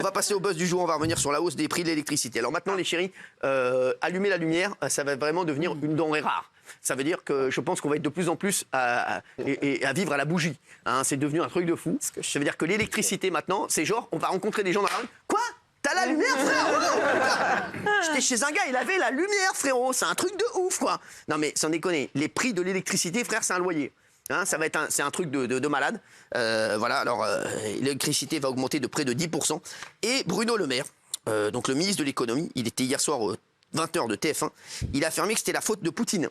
va passer au buzz du jour. On va revenir sur la hausse des prix de l'électricité. Alors maintenant, les chéris, allumer la lumière, ça va vraiment devenir une denrée rare. Ça veut dire que je pense qu'on va être de plus en plus à vivre à la bougie. Hein, c'est devenu un truc de fou. Ça veut dire que l'électricité maintenant, c'est genre, on va rencontrer des gens dans la rue. Quoi ? T'as la lumière, frère? J'étais chez un gars, il avait la lumière, frérot. C'est un truc de ouf, quoi. Non, mais sans déconner, les prix de l'électricité, frère, c'est un loyer. Hein, c'est un truc de malade. Voilà, alors l'électricité va augmenter de près de 10%. Et Bruno Le Maire, donc le ministre de l'économie, il était hier soir 20h de TF1, il a affirmé que c'était la faute de Poutine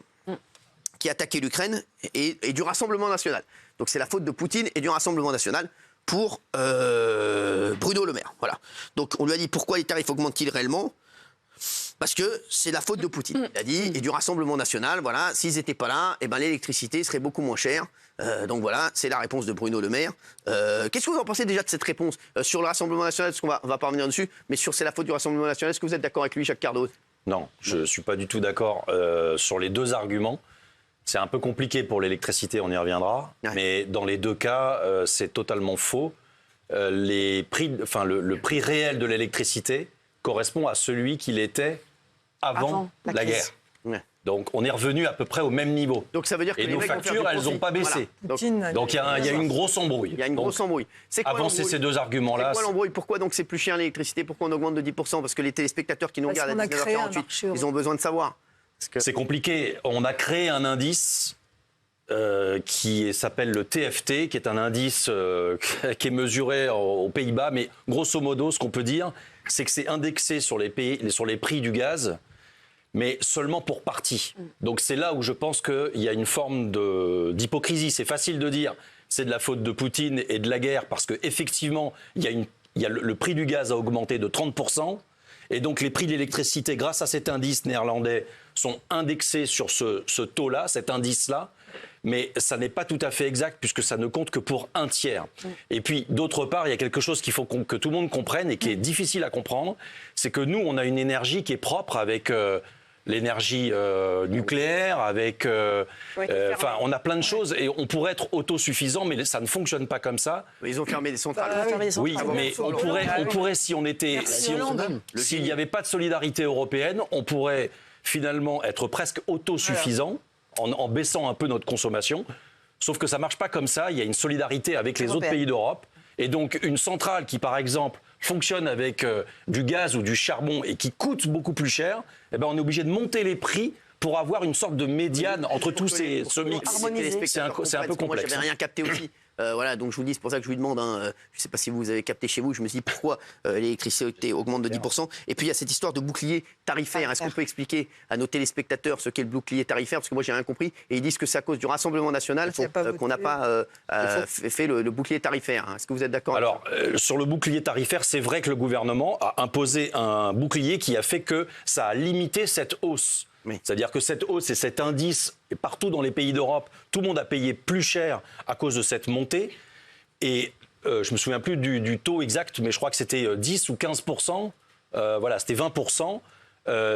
qui attaquait l'Ukraine et du Rassemblement national. Donc c'est la faute de Poutine et du Rassemblement national pour Bruno Le Maire. Voilà. Donc on lui a dit pourquoi les tarifs augmentent-ils réellement ? Parce que c'est la faute de Poutine. Il a dit, et du Rassemblement national, voilà, s'ils n'étaient pas là, eh ben, l'électricité serait beaucoup moins chère. Donc voilà, c'est la réponse de Bruno Le Maire. Qu'est-ce que vous en pensez déjà de cette réponse sur le Rassemblement national? Parce qu'on va pas revenir dessus, mais sur c'est la faute du Rassemblement national, est-ce que vous êtes d'accord avec lui, Jacques Cardos? Non, je ne suis pas du tout d'accord sur les deux arguments. C'est un peu compliqué pour l'électricité, on y reviendra. Ouais. Mais dans les deux cas, c'est totalement faux. Le prix réel de l'électricité correspond à celui qu'il était avant la guerre. Ouais. Donc on est revenu à peu près au même niveau. Donc ça veut dire que nos factures, elles n'ont pas baissé. Voilà. Donc il y a une grosse embrouille. Il y a une grosse embrouille. Avancer ces deux arguments-là. C'est quoi l'embrouille? Pourquoi donc c'est plus cher l'électricité? Pourquoi on augmente de 10%? Parce que les téléspectateurs qui nous regardent à 19h48, ils ont besoin de savoir. C'est compliqué. On a créé un indice qui s'appelle le TFT, qui est un indice qui est mesuré aux Pays-Bas. Mais grosso modo, ce qu'on peut dire, c'est que c'est indexé sur les prix du gaz, mais seulement pour partie. Donc c'est là où je pense qu'il y a une forme d'hypocrisie. C'est facile de dire c'est de la faute de Poutine et de la guerre, parce qu'effectivement, le prix du gaz a augmenté de 30%. Et donc les prix de l'électricité, grâce à cet indice néerlandais, sont indexés sur ce taux-là, cet indice-là. Mais ça n'est pas tout à fait exact, puisque ça ne compte que pour un tiers. Et puis, d'autre part, il y a quelque chose qu'il faut que tout le monde comprenne et qui est difficile à comprendre. C'est que nous, on a une énergie qui est propre avec l'énergie nucléaire, avec... on a plein de choses et on pourrait être autosuffisant, mais ça ne fonctionne pas comme ça. Mais ils ont fermé des centrales. Oui, mais on pourrait s'il n'y avait pas de solidarité européenne, on pourrait finalement être presque autosuffisant en baissant un peu notre consommation. Sauf que ça ne marche pas comme ça. Il y a une solidarité avec les autres pays d'Europe. Et donc, une centrale qui, par exemple, fonctionne avec du gaz ou du charbon et qui coûte beaucoup plus cher, eh ben, on est obligé de monter les prix pour avoir une sorte de médiane entre tous ce mix. C'est un peu complexe. Moi, j'avais rien capté aussi. Voilà, donc je vous dis, c'est pour ça que je lui demande, je ne sais pas si vous avez capté chez vous, je me suis dit pourquoi l'électricité augmente de 10%. Et puis il y a cette histoire de bouclier tarifaire. Est-ce qu'on peut expliquer à nos téléspectateurs ce qu'est le bouclier tarifaire? Parce que moi, j'ai rien compris. Et ils disent que c'est à cause du Rassemblement national qu'on n'a pas fait le bouclier tarifaire. Est-ce que vous êtes d'accord? Alors, sur le bouclier tarifaire, c'est vrai que le gouvernement a imposé un bouclier qui a fait que ça a limité cette hausse. Oui. C'est-à-dire que cette hausse et cet indice, et partout dans les pays d'Europe, tout le monde a payé plus cher à cause de cette montée. Et je ne me souviens plus du taux exact, mais je crois que c'était 10 ou 15%. Voilà, c'était 20%.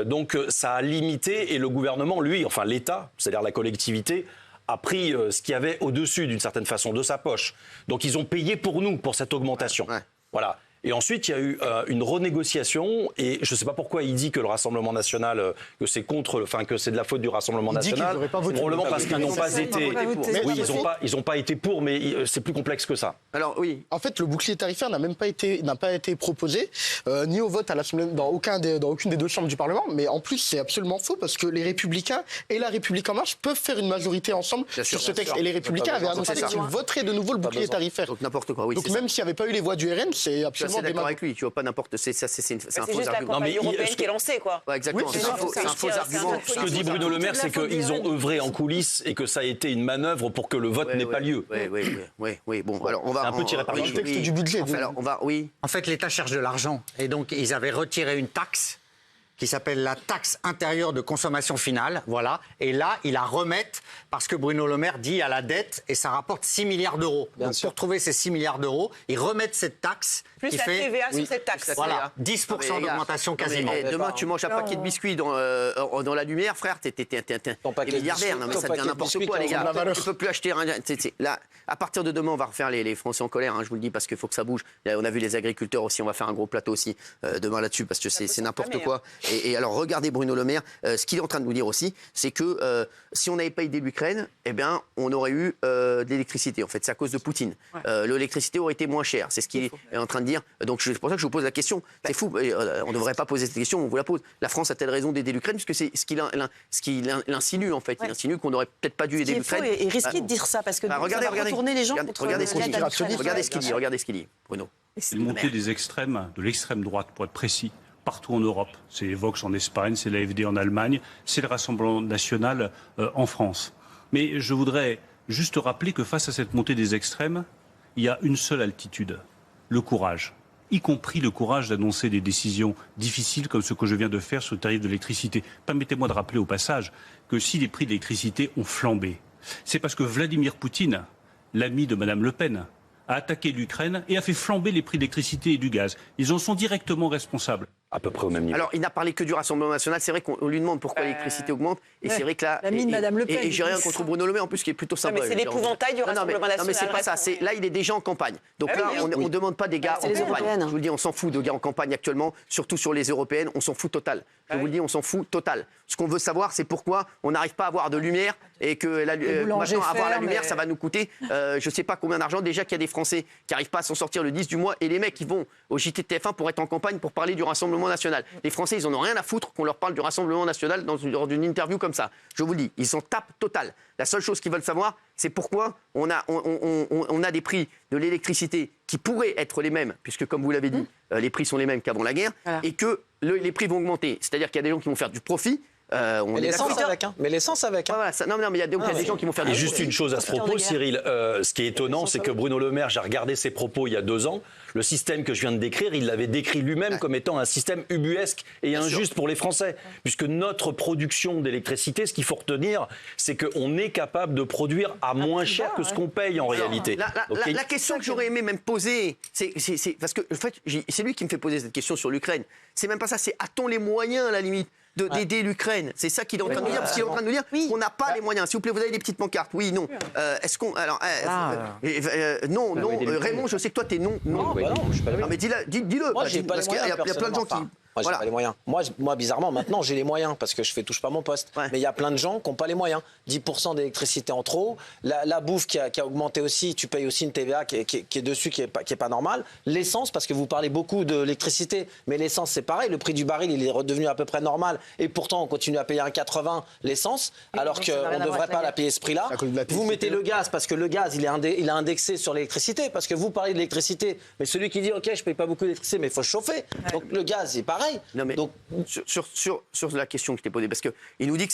Donc ça a limité et le gouvernement, lui, enfin l'État, c'est-à-dire la collectivité, a pris ce qu'il y avait au-dessus d'une certaine façon de sa poche. Donc ils ont payé pour nous, pour cette augmentation. Ouais. Voilà. Et ensuite, il y a eu une renégociation, et je ne sais pas pourquoi il dit que le Rassemblement national, que c'est que c'est de la faute du Rassemblement national. Probablement parce qu'ils n'ont pas été. Oui, ils n'ont pas été pour, mais c'est plus complexe que ça. Alors oui. En fait, le bouclier tarifaire n'a pas été proposé ni au vote à l'Assemblée, dans aucune des deux chambres du Parlement. Mais en plus, c'est absolument faux parce que les Républicains et la République en marche peuvent faire une majorité ensemble sur ce texte. Et les Républicains avaient annoncé qu'ils voteraient de nouveau le bouclier tarifaire. Donc n'importe quoi. Oui. Donc même s'il n'y avait pas eu les voix du RN, c'est absolument. Je suis d'accord avec lui, tu vois pas n'importe. C'est un faux juste argument. la campagne européenne qui est lancée, quoi. Ouais, exactement. Oui, c'est un faux argument. Ce que dit Bruno Le Maire, c'est qu'ils ont œuvré en coulisses et que ça a été une manœuvre pour que le vote n'ait pas lieu. Oui. Bon, alors on va un peu tiré par les cheveux. Le texte du budget. Alors on va, En fait, l'État cherche de l'argent et donc ils avaient retiré une taxe qui s'appelle la taxe intérieure de consommation finale, voilà. Et là, ils la remettent parce que Bruno Le Maire dit à la dette et ça rapporte 6 milliards d'euros. Donc pour trouver ces 6 milliards d'euros, ils remettent cette taxe Plus qui la fait TVA sur cette taxe. voilà, 10% d'augmentation quasiment. Demain, tu manges un paquet de biscuits dans la lumière, frère, t'es milliardaire. Non, mais ça devient n'importe quoi, les gars. Tu peux plus acheter rien. Là, à partir de demain, on va refaire les Français en colère, je vous le dis, parce qu'il faut que ça bouge. On a vu les agriculteurs aussi, on va faire un gros plateau aussi demain là-dessus, parce que c'est n'importe quoi. Et alors, regardez Bruno Le Maire, ce qu'il est en train de nous dire aussi, c'est que si on n'avait pas aidé l'Ukraine, eh bien, on aurait eu de l'électricité. En fait, c'est à cause de Poutine. L'électricité aurait été moins chère. C'est ce qu'il est en train de dire. Donc, c'est pour ça que je vous pose la question. C'est fou. On ne devrait pas poser cette question, on vous la pose. La France a-t-elle raison d'aider l'Ukraine? Puisque c'est ce qu'il insinue, en fait. Il insinue qu'on n'aurait peut-être pas dû aider l'Ukraine. Et risqué de dire ça, parce que ça va retourner les gens contre regardez ce qu'il dit, Bruno. C'est une montée des extrêmes, de l'extrême droite, pour être précis, partout en Europe. C'est Vox en Espagne, c'est l'AfD en Allemagne, c'est le Rassemblement national en France. Mais je voudrais juste rappeler que face à cette montée des extrêmes, il y a une seule altitude, le courage. Y compris le courage d'annoncer des décisions difficiles comme ce que je viens de faire sur le tarif de l'électricité. Permettez-moi de rappeler au passage que si les prix de l'électricité ont flambé, c'est parce que Vladimir Poutine, l'ami de Mme Le Pen, a attaqué l'Ukraine et a fait flamber les prix de l'électricité et du gaz. Ils en sont directement responsables. À peu près au même niveau. Alors, il n'a parlé que du Rassemblement national. C'est vrai qu'on lui demande pourquoi l'électricité augmente. Et c'est vrai que là. L'ami de Madame Le Pen. Et j'ai rien contre Bruno Le Maire, en plus, qui est plutôt sympa. Mais c'est l'épouvantail du Rassemblement national. Non, mais c'est pas ça. Là, il est déjà en campagne. Donc là, on ne demande pas des gars en campagne. Je vous le dis, on s'en fout de gars en campagne actuellement, surtout sur les européennes. On s'en fout total. Je vous le dis, on s'en fout total. Ce qu'on veut savoir, c'est pourquoi on n'arrive pas à avoir de lumière et que maintenant, avoir la lumière, ça va nous coûter je ne sais pas combien d'argent. Déjà qu'il y a des Français qui n'arrivent pas à s'en sortir le 10 du mois et les mecs qui vont au JT de TF1 pour être en campagne pour parler du Rassemblement national. Les Français, ils en ont rien à foutre qu'on leur parle du Rassemblement national dans une interview comme ça. Je vous le dis, ils s'en tapent total. La seule chose qu'ils veulent savoir, c'est pourquoi on a des prix de l'électricité qui pourraient être les mêmes, puisque comme vous l'avez dit, les prix sont les mêmes qu'avant la guerre, et que les prix vont augmenter. C'est-à-dire qu'il y a des gens qui vont faire du profit. Mais l'essence avec. Non, mais il y a des gens qui vont faire Et juste une chose à ce propos, Cyril, ce qui est étonnant, c'est que Bruno Le Maire, j'ai regardé ses propos il y a 2 ans, le système que je viens de décrire, il l'avait décrit lui-même comme étant un système ubuesque et injuste pour les Français. Puisque notre production d'électricité, ce qu'il faut retenir, c'est qu'on est capable de produire à moins cher que ce qu'on paye en réalité. La question que j'aurais aimé même poser, c'est parce que en fait, c'est lui qui me fait poser cette question sur l'Ukraine. C'est même pas ça, c'est a-t-on les moyens à la limite d'aider l'Ukraine? C'est ça qu'il est en train de nous dire, parce qu'il est en train de nous dire qu'on n'a pas les moyens. S'il vous plaît, vous avez des petites pancartes. Oui, non. Est-ce qu'on. Alors, non, Raymond, je sais que toi, t'es non. Non, je suis pas mais dis-le. Moi, j'ai pas les moyens. Il y a plein de gens qui. Moi, j'ai pas les moyens. Moi, bizarrement, maintenant, j'ai les moyens parce que je touche pas mon poste. Ouais. Mais il y a plein de gens qui n'ont pas les moyens. 10% d'électricité en trop. La bouffe qui a augmenté aussi. Tu payes aussi une TVA qui est dessus, qui est pas normale. L'essence, parce que vous parlez beaucoup de l'électricité, mais l'essence, c'est pareil. Le prix du baril, il est redevenu à peu près normal. Et pourtant, on continue à payer 1,80 l'essence, alors qu'on ne devrait pas la payer ce prix-là. Vous mettez le gaz, parce que le gaz, il est indexé sur l'électricité. Parce que vous parlez de l'électricité, mais celui qui dit, OK, je paye pas beaucoup d'électricité, mais il faut chauffer. Donc le gaz, c'est pareil. Non, mais donc, sur la question que je t'ai posée, parce qu'il nous dit que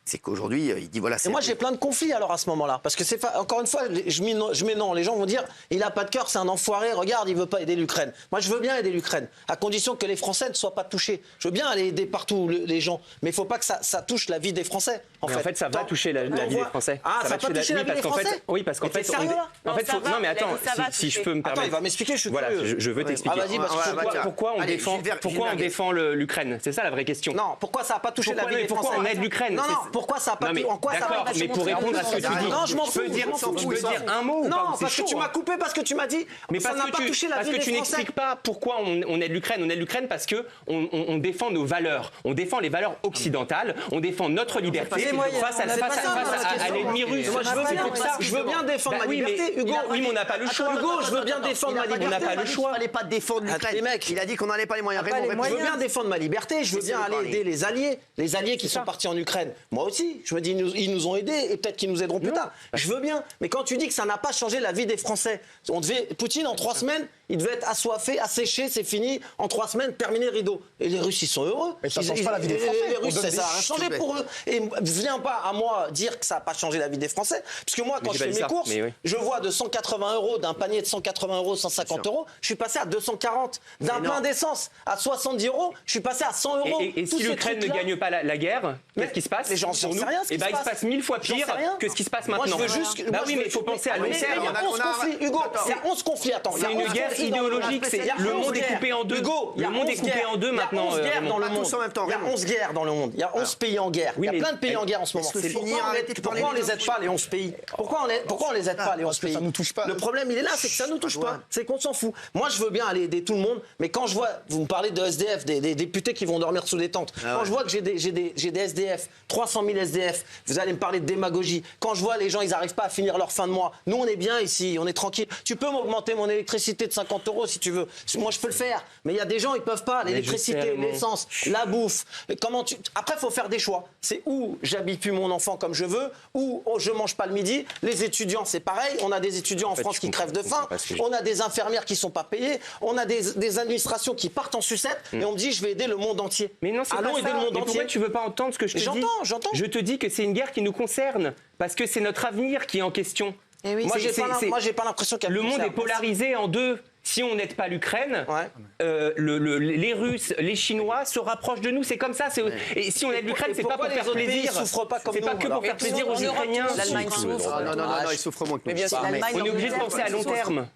c'est qu'aujourd'hui, il dit voilà. Et moi, j'ai plein de conflits alors à ce moment-là. Parce que c'est encore une fois, je mets non. Les gens vont dire il a pas de cœur, c'est un enfoiré, regarde, il veut pas aider l'Ukraine. Moi, je veux bien aider l'Ukraine, à condition que les Français ne soient pas touchés. Je veux bien aller aider partout les gens, mais il faut pas que ça touche la vie des Français. En fait, ça va toucher la vie des Français. Ah, ça va toucher la vie des Français. Oui, parce qu'en fait, non, mais attends, si je peux me permettre. Attends, il va m'expliquer, je suis voilà, curieux. je veux t'expliquer. Ah, vas-y, pourquoi on défend l'Ukraine? C'est ça la vraie question. Non, pourquoi ça n'a pas touché la vie des Français? Pourquoi on aide l'Ukraine? Non, pourquoi ça n'a pas touché? D'accord, mais pour répondre à ce que tu dis, non, je m'en fous. Je peux dire un mot ou pas? Non, parce que tu m'as coupé parce que tu m'as dit mais ça n'a pas touché la vie des Français. Parce que tu n'expliques pas pourquoi on aide l'Ukraine. On aide l'Ukraine parce que on défend nos valeurs. On défend les valeurs occidentales. On défend notre liberté face à l'ennemi russe. Moi, je veux bien défendre ma liberté, Hugo. Oui, mais on n'a pas le choix. Hugo, je veux bien défendre ma liberté. On n'a pas le choix. Il ne fallait pas défendre l'Ukraine. Il a dit qu'on n'allait pas les moyens. Je veux bien défendre ma liberté. Je veux bien aller aider les alliés qui sont partis en Ukraine. Moi aussi, je me dis ils nous ont aidés et peut-être qu'ils nous aideront plus tard. Je veux bien, mais quand tu dis que ça n'a pas changé la vie des Français, Poutine en 3 semaines, il devait être assoiffé, asséché, c'est fini. En 3 semaines, terminé, rideau. Et les Russes, ils sont heureux. Mais ça change pas la vie des Français. Les Russes, ça n'a rien changé pour eux. Et viens pas à moi dire que ça n'a pas changé la vie des Français, parce que moi, quand je fais mes courses, je vois de 180 €, d'un panier de 180 €, 150 €, je suis passé à 240. D'un plein d'essence à 70 €, je suis passé à 100 €. Et si l'Ukraine ne gagne pas la guerre, qu'est-ce qui se passe? Les gens j'en pour nous, sais rien, ce qui et ben se il se passe 1000 fois J'en pire sais rien. que ce qui se passe Moi, maintenant. je veux juste. Bah oui, mais il faut penser à long Mais terme. il y a 11 conflits, Hugo. Il y a 11 conflits. Attends, C'est une guerre idéologique. Le monde est coupé en deux. Hugo, le monde est coupé en deux maintenant. Il y a 11 guerres dans le monde. tous en même temps, Il y a 11 guerres dans le monde. Il y a 11 pays en guerre. Il y a mais- plein de pays en guerre en ce moment. Laisse-le finir, arrêtez de parler Pourquoi on des les aide pas les 11 pays? Pourquoi on les aide pas les 11 pays? ça nous touche pas. Le problème, il est là, c'est que ça nous touche pas. C'est qu'on s'en fout. Moi, je veux bien aller aider tout le monde, mais quand je vois, vous me parlez de SDF, des députés qui vont dormir sous des tentes. Quand je vois que j'ai des SDF, 300 000 SDF, vous allez me parler de démagogie. Quand je vois les gens, ils n'arrivent pas à finir leur fin de mois. Nous, on est bien ici, on est tranquille. Tu peux m'augmenter mon électricité de 50 € si tu veux. Moi, je peux le faire. Mais il y a des gens, ils peuvent pas. L'électricité, l'essence, la bouffe. Après, il faut faire des choix. C'est où j'habitue mon enfant comme je veux, ou je mange pas le midi. Les étudiants, c'est pareil. On a des étudiants en France qui crèvent de faim. On a des infirmières qui sont pas payées. On a des administrations qui partent en sucette. Et on me dit, je vais aider le monde entier. Mais non, c'est Allons pas aider ça. le monde Mais entier. pourquoi tu veux pas entendre ce que je te dis? J'entends. Je te dis que c'est une guerre qui nous concerne parce que c'est notre avenir qui est en question. Moi, j'ai pas l'impression qu'elle Le monde concerne. est polarisé en deux. Si on n'aide pas l'Ukraine, les Russes, les Chinois se rapprochent de nous. C'est comme ça. Et si on aide l'Ukraine, c'est pas pour faire plaisir. Souffrent pas comme C'est nous, pas que pour faire plaisir aux Ukrainiens. L'Allemagne souffre. Non, il souffre moins que nous. Mais bien sûr, l'Allemagne, On est obligé de penser à long terme.